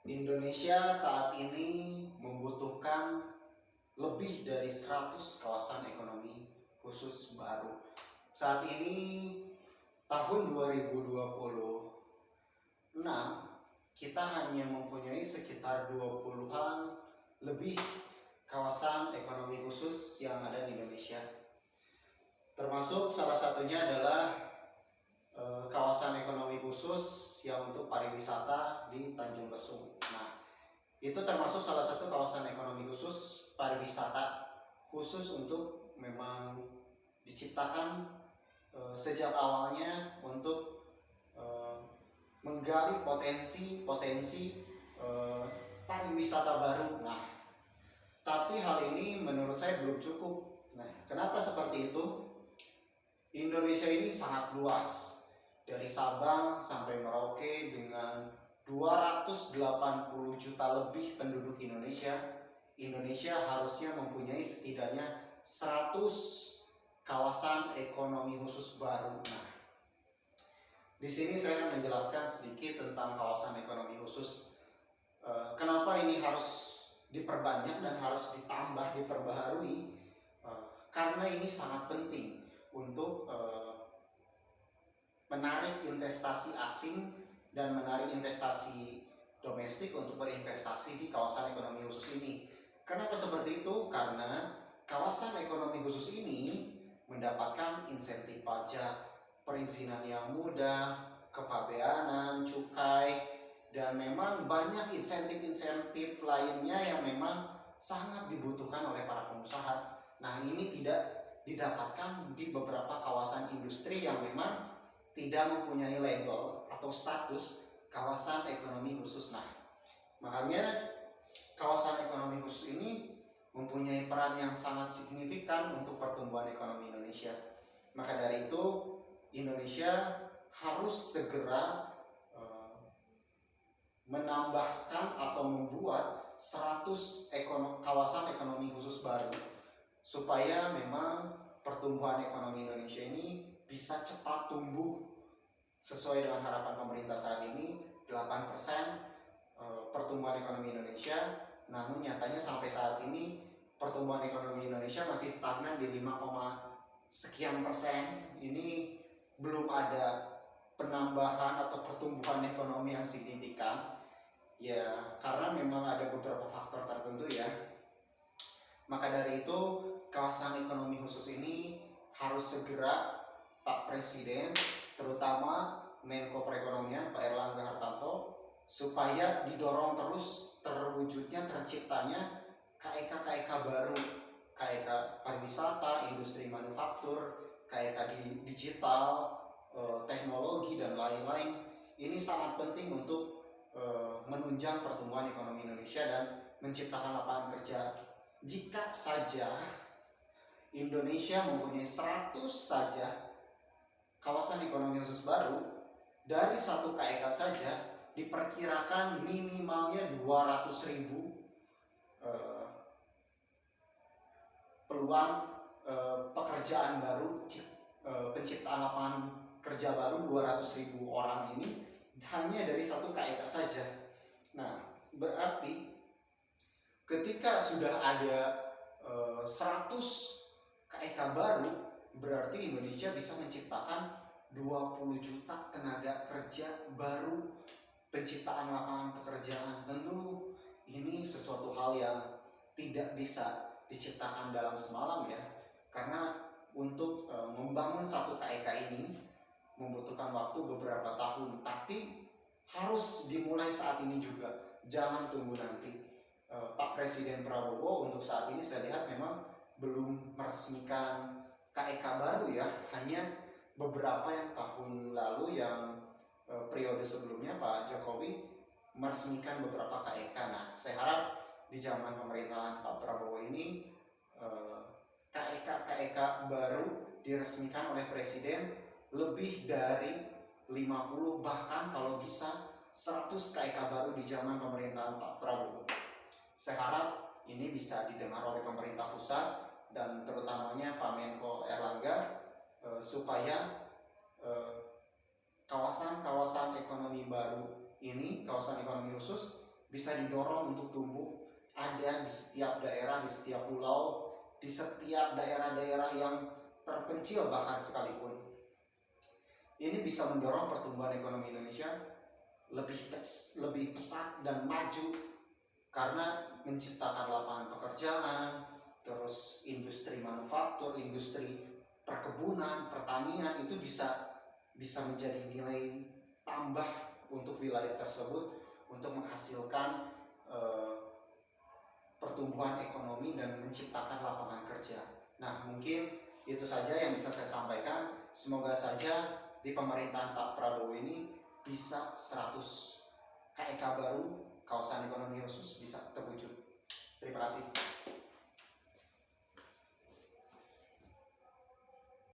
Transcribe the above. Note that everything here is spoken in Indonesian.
Indonesia saat ini membutuhkan lebih dari 100 kawasan ekonomi khusus baru. Saat ini tahun 2026 kita hanya mempunyai sekitar 20-an lebih kawasan ekonomi khusus yang ada di Indonesia. Termasuk salah satunya adalah kawasan ekonomi khusus yang untuk pariwisata di Tanjung Lesung. Nah, itu termasuk salah satu kawasan ekonomi khusus pariwisata khusus untuk memang diciptakan sejak awalnya untuk menggali potensi pariwisata baru. Nah, tapi hal ini menurut saya belum cukup. Nah, kenapa seperti itu? Indonesia ini sangat luas, dari Sabang sampai Merauke dengan 280 juta lebih penduduk Indonesia. Indonesia harusnya mempunyai setidaknya 100 kawasan ekonomi khusus baru. Nah, di sini saya akan menjelaskan sedikit tentang kawasan ekonomi khusus. Kenapa ini harus diperbanyak dan harus ditambah, diperbaharui? Karena ini sangat penting untuk menarik investasi asing dan menarik investasi domestik untuk berinvestasi di kawasan ekonomi khusus ini. Kenapa seperti itu? Karena kawasan ekonomi khusus ini mendapatkan insentif pajak, perizinan yang mudah, kepabeanan, cukai, dan memang banyak insentif-insentif lainnya yang memang sangat dibutuhkan oleh para pengusaha. Nah, ini tidak didapatkan di beberapa kawasan industri yang memang tidak mempunyai label atau status kawasan ekonomi khusus. Nah, makanya kawasan ekonomi khusus ini mempunyai peran yang sangat signifikan untuk pertumbuhan ekonomi Indonesia. Maka dari itu, Indonesia harus segera menambahkan atau membuat 100 kawasan ekonomi khusus baru supaya memang pertumbuhan ekonomi Indonesia ini bisa cepat tumbuh sesuai dengan harapan pemerintah saat ini 8% pertumbuhan ekonomi Indonesia. Namun nyatanya sampai saat ini pertumbuhan ekonomi Indonesia masih stagnan di 5, sekian persen. Ini belum ada penambahan atau pertumbuhan ekonomi yang signifikan. Ya, karena memang ada beberapa faktor tertentu ya. Maka dari itu, kawasan ekonomi khusus ini harus segera Pak Presiden, terutama Menko Perekonomian Pak Erlangga Hartarto, supaya didorong terus terwujudnya, terciptanya KEK baru, KEK pariwisata, industri manufaktur, KEK digital, teknologi, dan lain-lain. Ini sangat penting untuk menunjang pertumbuhan ekonomi Indonesia dan menciptakan lapangan kerja. Jika saja Indonesia mempunyai 100 saja kawasan ekonomi khusus baru, dari satu KEK saja diperkirakan minimalnya 200.000 peluang pekerjaan baru, penciptaan lapangan kerja baru 200.000 orang ini hanya dari satu KEK saja. Nah, berarti ketika sudah ada 100 KEK baru, berarti Indonesia bisa menciptakan 20 juta tenaga kerja baru, penciptaan lapangan pekerjaan. Tentu ini sesuatu hal yang tidak bisa diciptakan dalam semalam ya, karena untuk membangun satu KEK ini membutuhkan waktu beberapa tahun, tapi harus dimulai saat ini juga, jangan tunggu nanti. Pak Presiden Prabowo untuk saat ini saya lihat memang belum meresmikan KEK baru ya, hanya beberapa yang tahun lalu, yang periode sebelumnya Pak Jokowi meresmikan beberapa KEK. Nah, saya harap di zaman pemerintahan Pak Prabowo ini KEK baru diresmikan oleh Presiden lebih dari 50, bahkan kalau bisa 100 KEK baru di zaman pemerintahan Pak Prabowo. Saya harap ini bisa didengar oleh pemerintah pusat dan terutamanya Pak Menko Erlangga, supaya kawasan-kawasan ekonomi baru ini, kawasan ekonomi khusus, bisa didorong untuk tumbuh, ada di setiap daerah, di setiap pulau, di setiap daerah-daerah yang terpencil bahkan sekalipun. Ini bisa mendorong pertumbuhan ekonomi Indonesia lebih pesat dan maju karena menciptakan lapangan pekerjaan, terus industri manufaktur, industri perkebunan, pertanian itu bisa menjadi nilai tambah untuk wilayah tersebut untuk menghasilkan pertumbuhan ekonomi dan menciptakan lapangan kerja. Nah, mungkin itu saja yang bisa saya sampaikan. Semoga saja di pemerintahan Pak Prabowo ini bisa 100 KEK baru, kawasan ekonomi khusus, bisa terwujud. Terima kasih.